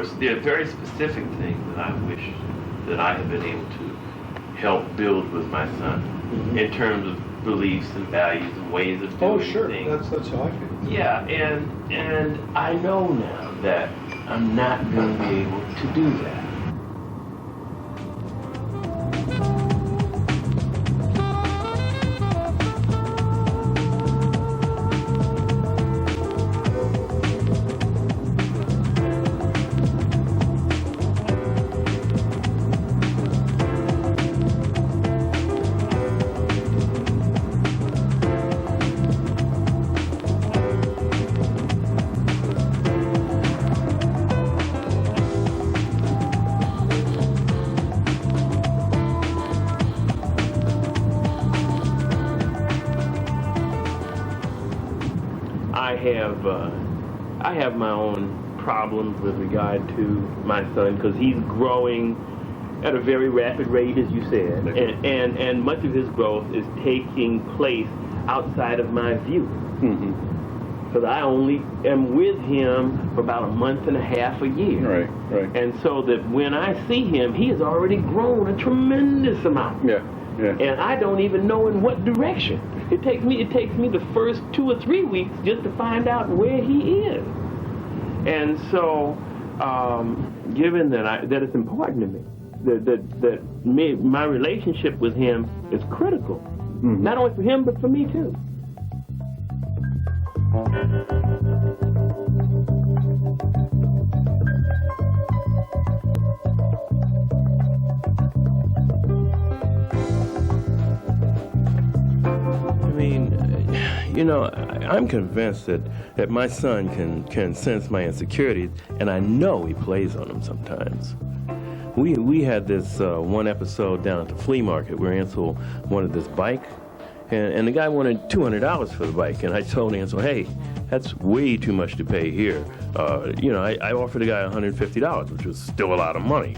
course, there are very specific things that I wish that I had been able to help build with my son in terms of beliefs and values and ways of doing things. That's how I feel. Yeah, and I know now that I'm not going to be able to do that. I have my own problems with regard to my son because he's growing at a very rapid rate, as you said, and much of his growth is taking place outside of my view. Because I only am with him for about a month and a half a year. Right. And so that when I see him, he has already grown a tremendous amount. Yeah. And I don't even know in what direction. It takes me the first 2 or 3 weeks just to find out where he is. And so, given that it's important to me, that my relationship with him is critical, not only for him but for me too. I'm convinced that my son can sense my insecurities, and I know he plays on them sometimes. We had this one episode down at the flea market where Ansel wanted this bike, and the guy wanted $200 for the bike, and I told Ansel, hey, that's way too much to pay here. I offered the guy $150, which was still a lot of money.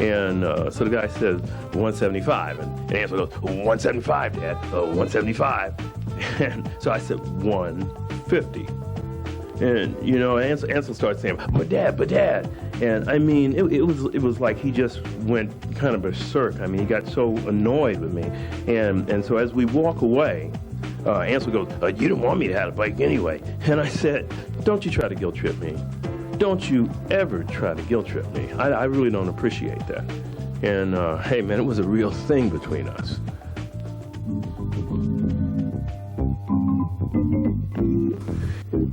And so the guy says $175, and Ansel goes, $175, Dad, $175. And so I said $150. And Ansel started saying, but dad. And I mean, it was like he just went kind of berserk. I mean, he got so annoyed with me. And so as we walk away, Ansel goes, you didn't want me to have a bike anyway. And I said, don't you try to guilt trip me. Don't you ever try to guilt trip me. I really don't appreciate that. And hey man, it was a real thing between us.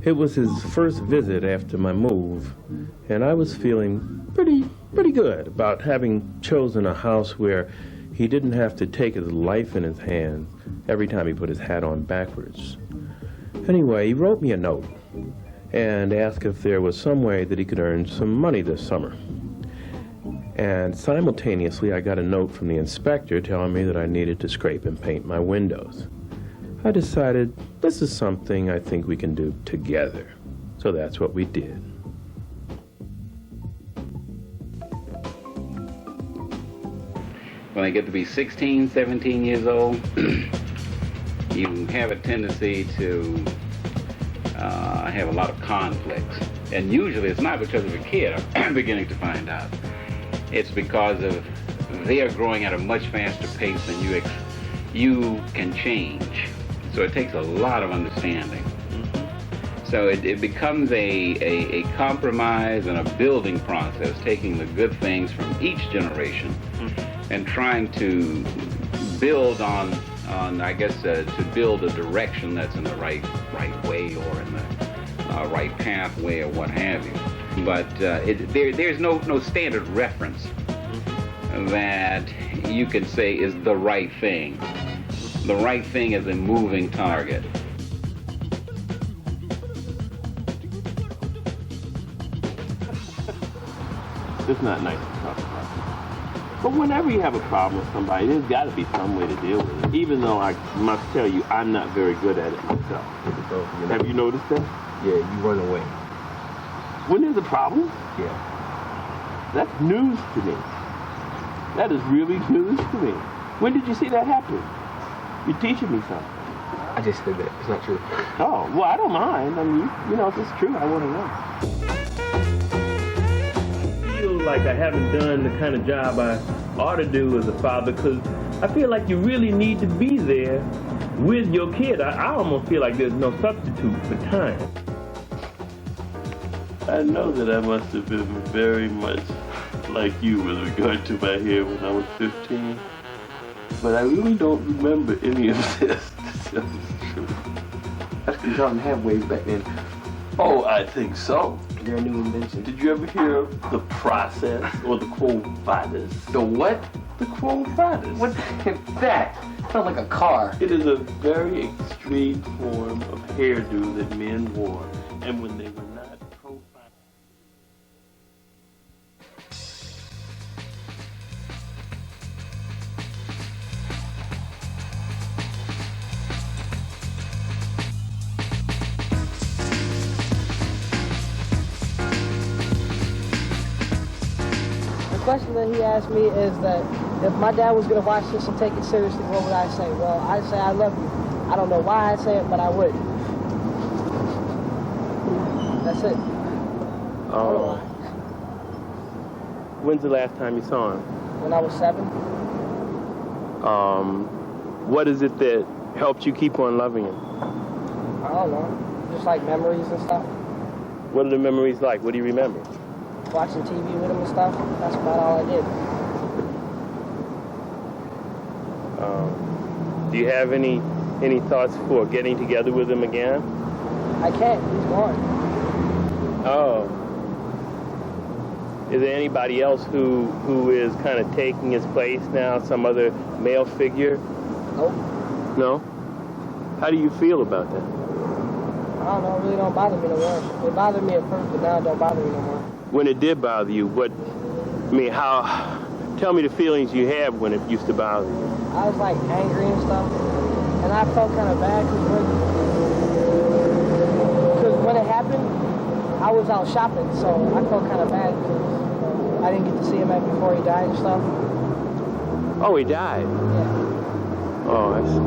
It was his first visit after my move, and I was feeling pretty good about having chosen a house where he didn't have to take his life in his hands every time he put his hat on backwards. Anyway, he wrote me a note and asked if there was some way that he could earn some money this summer. And simultaneously, I got a note from the inspector telling me that I needed to scrape and paint my windows. I decided this is something I think we can do together. So that's what we did. When they get to be 16, 17 years old, you have a tendency to have a lot of conflicts. And usually it's not because of a kid, I'm beginning to find out. It's because of they are growing at a much faster pace than you can change. So it takes a lot of understanding. So it becomes a compromise and a building process, taking the good things from each generation and trying to build on I guess, to build a direction that's in the right way or in the right pathway or what have you. But there's no standard reference that you can say is the right thing. The right thing is a moving target. It's not nice to talk about. But whenever you have a problem with somebody, there's got to be some way to deal with it. Even though I must tell you, I'm not very good at it myself. Have you noticed that? Yeah, you run away. When there's a problem? Yeah. That's news to me. That is really news to me. When did you see that happen? You're teaching me something. I just said that. It's not true. Oh, well, I don't mind. I mean, if it's true, I want to know. like I haven't done the kind of job I ought to do as a father, because I feel like you really need to be there with your kid. I almost feel like there's no substitute for time. I know that I must have been very much like you with regard to my hair when I was 15, but I really don't remember any of this, to tell you the truth. That's because y'all didn't have waves back then. Oh, I think so. They're a new invention. Did you ever hear of the process or the quo vadis? The what? The quo vadis. What is that? Sounds like a car. It is a very extreme form of hairdo that men wore, and when they were not profiled. The question that he asked me is that if my dad was going to watch this and take it seriously, what would I say? Well, I'd say I love you. I don't know why I'd say it, but I would. That's it. When's the last time you saw him? When I was 7. What is it that helped you keep on loving him? I don't know. Just like memories and stuff. What are the memories like? What do you remember? Watching TV with him and stuff. That's about all I did. Do you have any thoughts for getting together with him again? I can't. He's gone. Oh. Is there anybody else who is kind of taking his place now? Some other male figure? Nope. No? How do you feel about that? I don't know. It really don't bother me no more. It bothered me at first, but now it don't bother me no more. When it did bother you, tell me the feelings you had when it used to bother you. I was like angry and stuff, and I felt kind of bad because when it happened, I was out shopping, so I felt kind of bad because I didn't get to see him before he died and stuff. Oh, he died? Yeah. Oh, I see.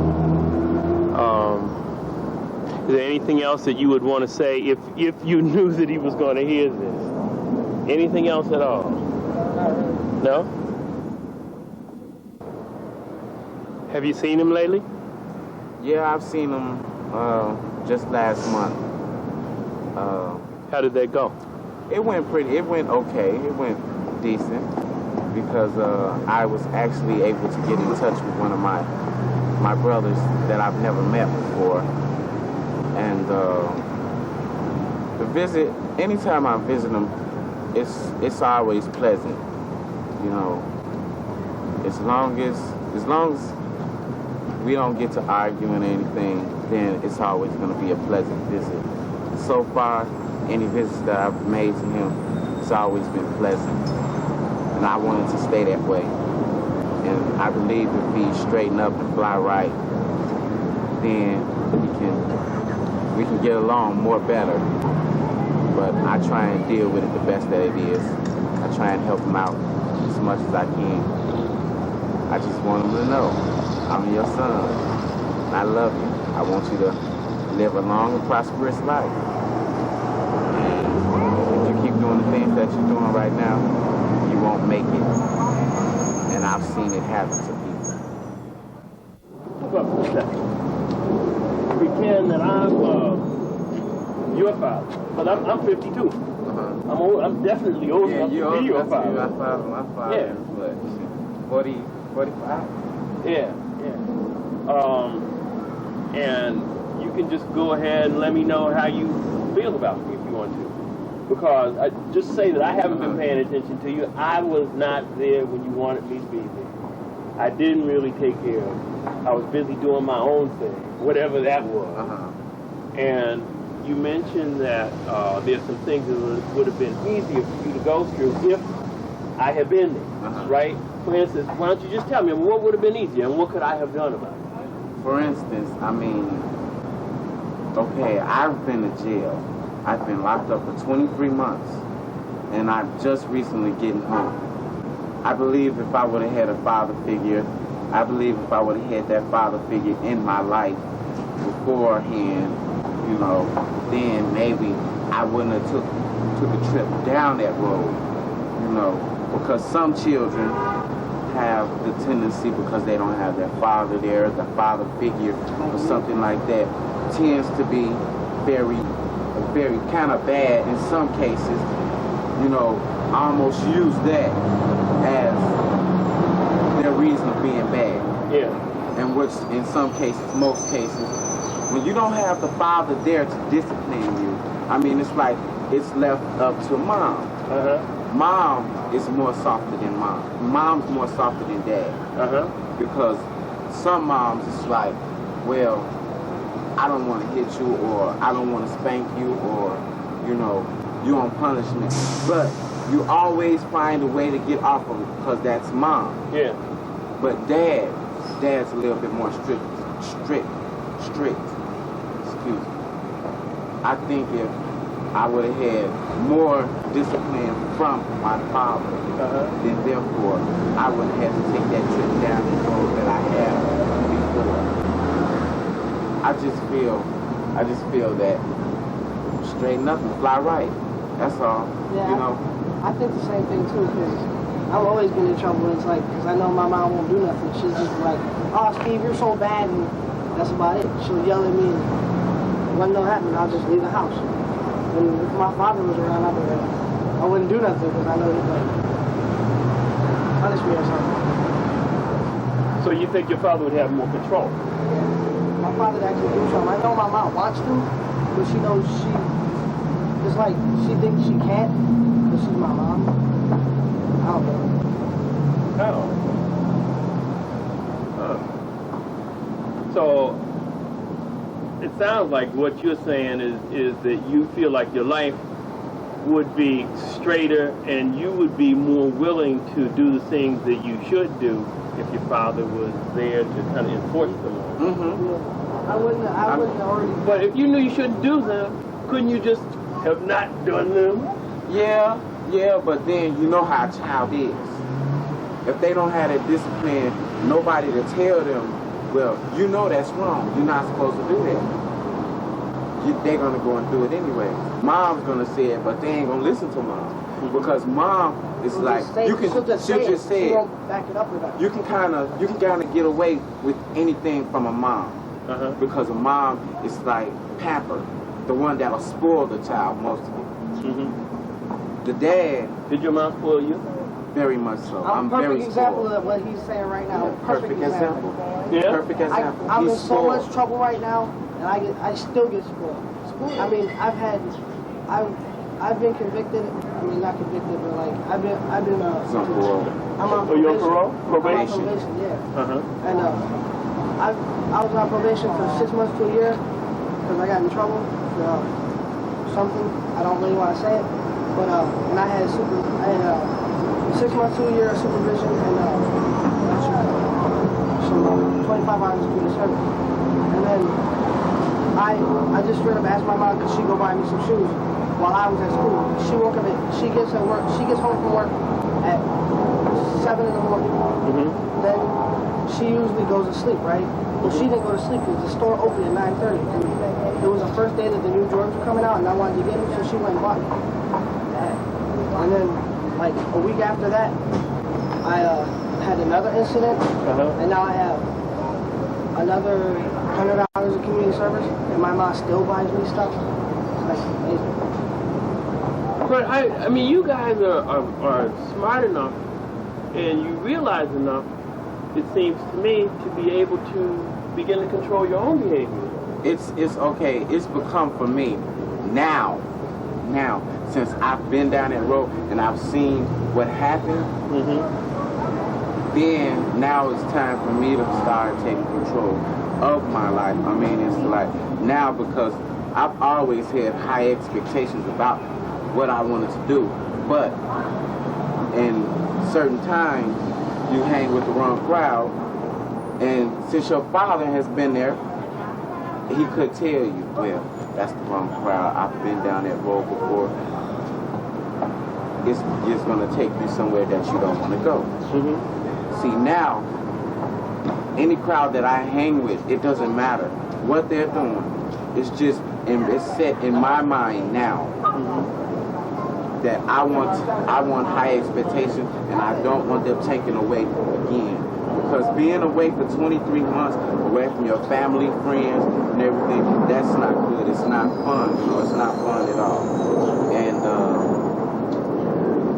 Is there anything else that you would want to say if you knew that he was going to hear this? Anything else at all? Not really. No? Have you seen him lately? Yeah, I've seen him just last month. How did that go? It went okay. It went decent because I was actually able to get in touch with one of my brothers that I've never met before. And the visit, anytime I visit him, it's always pleasant. You know, as long as we don't get to arguing or anything, then it's always going to be a pleasant visit. So far, any visits that I've made to him, it's always been pleasant. And I wanted to stay that way. And I believe if we straighten up and fly right, then we can get along more better. But I try and deal with it the best that it is. I try and help him out as much as I can. I just want him to know I'm your son. And I love you. I want you to live a long and prosperous life. And if you keep doing the things that you're doing right now, you won't make it. And I've seen it happen to people. Pretend that I'm your father, but I'm 52. I'm old. I'm definitely old enough to be your father. My father Yeah. is what, 40, 45? Yeah. And you can just go ahead and let me know how you feel about me if you want to. Because I just say that I haven't been paying attention to you. I was not there when you wanted me to be there. I didn't really take care of you. I was busy doing my own thing, whatever that was. And you mentioned that there's some things that would have been easier for you to go through if I had been there, right? For instance, why don't you just tell me what would have been easier and what could I have done about it? For instance, I mean, okay, I've been to jail. I've been locked up for 23 months, and I'm just recently getting home. I believe if I would have had a father figure, I believe if I would have had that father figure in my life beforehand, you know, then maybe I wouldn't have took a trip down that road. You know, because some children have the tendency, because they don't have their father there, the father figure or something like that, tends to be very kind of bad in some cases, you know, almost use that as their reason of being bad. Yeah. And which in some cases, most cases, when you don't have the father there to discipline you, I mean, it's like it's left up to mom. Mom is more softer than mom. Mom's more softer than dad. Because some moms, it's like, well, I don't want to hit you, or I don't want to spank you, or, you know, you on punishment. But you always find a way to get off of it because that's mom. Yeah. But dad's a little bit more strict. Excuse me. I think if I would have had more discipline from my father, then therefore I wouldn't have to take that trip down the road that I have before. I just feel that straighten up and fly right. That's all. Yeah, you know. I think the same thing too, because I've always been in trouble. It's like, because I know my mom won't do nothing. She's just like, oh, Steve, you're so bad, and that's about it. She'll yell at me, and when no happen, I'll just leave the house. And if my father was around, I wouldn't do nothing, because I know he'd like punish me or something. So you think your father would have more control? My father actually do something. I know my mom wants to, but she knows it's like she thinks she can't, because she's my mom. I don't know. So it sounds like what you're saying is that you feel like your life would be straighter and you would be more willing to do the things that you should do if your father was there to kind of enforce them on. Yeah. I wouldn't already. But if you knew you shouldn't do them, couldn't you just have not done them? Yeah, but then you know how a child is. If they don't have that discipline, nobody to tell them, well, you know that's wrong. You're not supposed to do that. They're going to go and do it anyway. Mom's going to say it, but they ain't going to listen to mom. Because mom is like, she'll just say it. She won't back it up with that. You can kind of get away with anything from a mom. Because a mom is like pampered, the one that'll spoil the child most of it. The dad. Did your mom spoil you? Very much so. I'm a very perfect example spoiled. of what he's saying right now. Perfect example. Yeah. Perfect example. I'm He's in so spoiled. much trouble right now, and I still get spoiled. I mean, I've been convicted. I mean, not convicted, but like I've been. He's on parole. I'm on Oh, you're on parole? Probation. Probation? Yeah. And I was on probation for 6 months to a year because I got in trouble for something. I don't really want to say it, but and I had 6 months to a year of supervision and some 25 hours of community service. And then I just straight up asked my mom, could she go buy me some shoes while I was at school. She woke up she gets home from work at 7 in the morning. Then she usually goes to sleep, right? Well, she didn't go to sleep because the store opened at 9:30. And it was the first day that the new Jordans were coming out, and I wanted to get them, so she went and bought them. And then, like, a week after that, I had another incident, and now I have another $100 of community service, and my mom still buys me stuff. It's like amazing. But I mean, you guys are smart enough, and you realize enough, it seems to me, to be able to begin to control your own behavior. It's okay. It's become for me now, since I've been down that road and I've seen what happened, then now it's time for me to start taking control of my life. I mean, it's like now because I've always had high expectations about what I wanted to do, but in certain times you hang with the wrong crowd, and since your father has been there, he could tell you, well, that's the wrong crowd. I've been down that road before. It's just going to take you somewhere that you don't want to go. See, now, any crowd that I hang with, it doesn't matter what they're doing. It's just, it's set in my mind now that I want high expectations, and I don't want them taken away again. Because being away for 23 months, away from your family, friends, and everything, that's not good. It's not fun. You know, it's not fun at all. And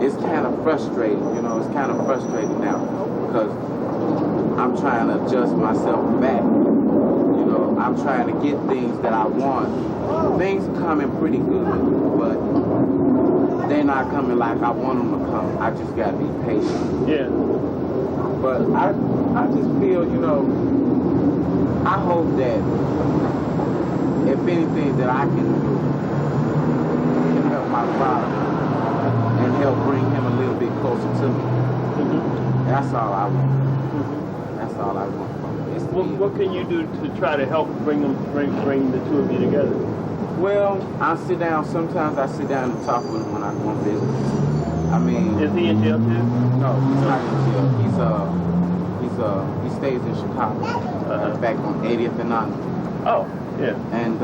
it's kind of frustrating. You know, it's kind of frustrating now because I'm trying to adjust myself back. You know, I'm trying to get things that I want. Things are coming pretty good, but they're not coming like I want them to come. I just got to be patient. Yeah. But I just feel, you know, I hope that if anything that I can do can help my father and help bring him a little bit closer to me. Mm-hmm. That's all I want. Mm-hmm. That's all I want. What can you do to try to help bring the two of you together? Well, sometimes I sit down and talk with him when I go on business. I mean... Is he in jail too? No, he's not in jail. He stays in Chicago. Back on 80th and 9th. Oh, yeah. And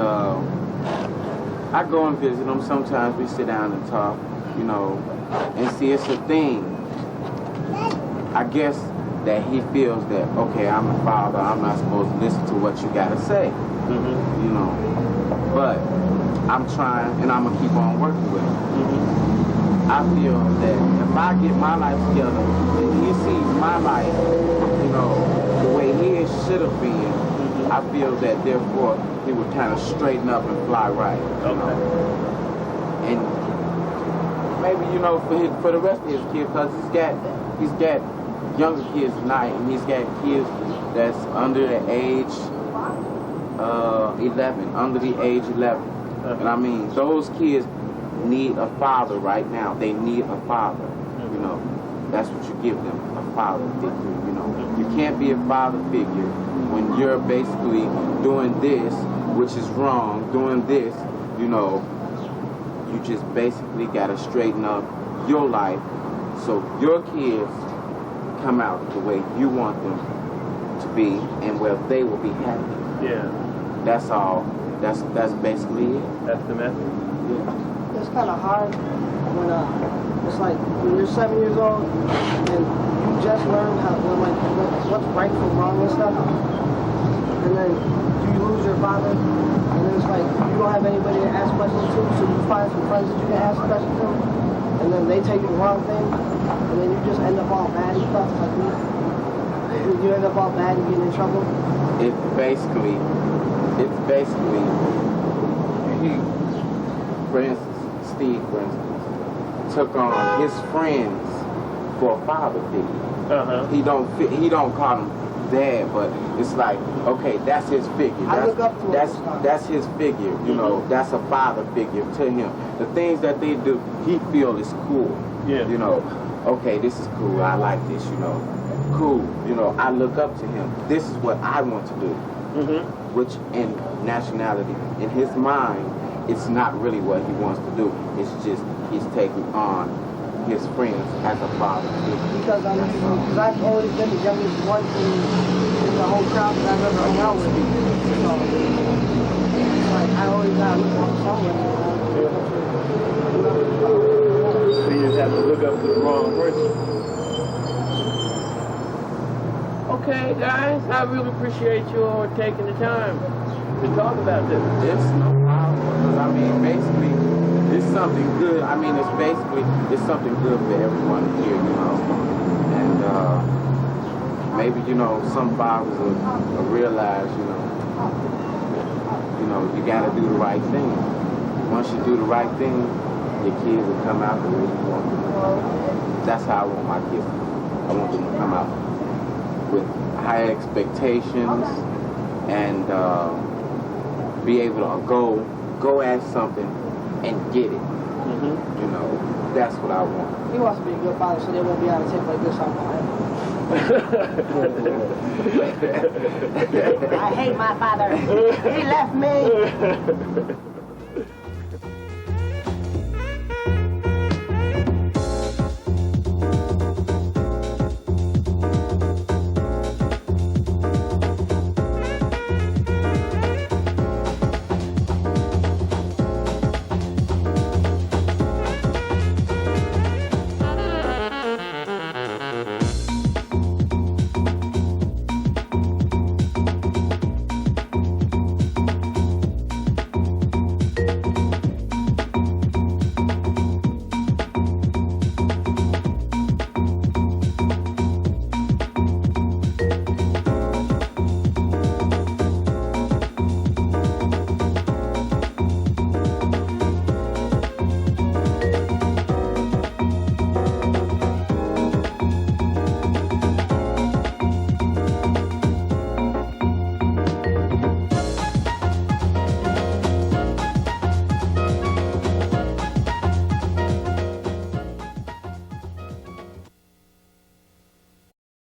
I go and visit him. Sometimes we sit down and talk, you know, and see, it's a thing. I guess that he feels that, okay, I'm a father, I'm not supposed to listen to what you got to say, you know. But I'm trying, and I'm going to keep on working with him. I feel that if I get my life together, and he sees my life, you know, the way his should have been, I feel that therefore he would kind of straighten up and fly right. You know? And maybe, you know, for the rest of his kids, because he's got younger kids tonight, and he's got kids that's under the age 11, under the age 11. And I mean, those kids need a father right now. They need a father, you know. That's what you give them, a father figure, you know. You can't be a father figure when you're basically doing this, which is wrong, doing this, you know. You just basically got to straighten up your life so your kids come out the way you want them to be and where they will be happy. Yeah. That's all. That's basically it. That's the message? Yeah. It's kind of hard when it's like when you're 7 years old and you just learned what's right from wrong and stuff, and then you lose your father, and then it's like you don't have anybody to ask questions to, so you find some friends that you can ask questions to, and then they take you the wrong thing, and then you just end up all bad and stuff like me. You end up all bad and getting in trouble. It's basically, for instance, Steve, for instance, took on his friends for a father figure. He don't call him dad, but it's like, okay, that's his figure. I look up to him. That's his figure, you know. That's a father figure to him. The things that they do, he feel is cool. Yeah. You know, okay, this is cool. I like this, you know. Cool, you know. I look up to him. This is what I want to do. Which in nationality, in his mind, it's not really what he wants to do. It's just he's taking on his friends as a father. Because I've always been the youngest one in the whole crowd that I've ever hung out with. So it's like I always gotta look up to someone. So you just have to look up to the wrong person. Okay, guys, I really appreciate you all taking the time to talk about this. It's no problem, because I mean, basically, it's something good. I mean, it's something good for everyone here, you know. And maybe, you know, some fathers will realize, you know, you got to do the right thing. Once you do the right thing, your kids will come out the way you want them to. That's how I want my kids. I want them to come out with high expectations and be able to go at something and get it. You know, that's what I want. He wants to be a good father, so they won't be able to take like this off my head. I hate my father. He left me.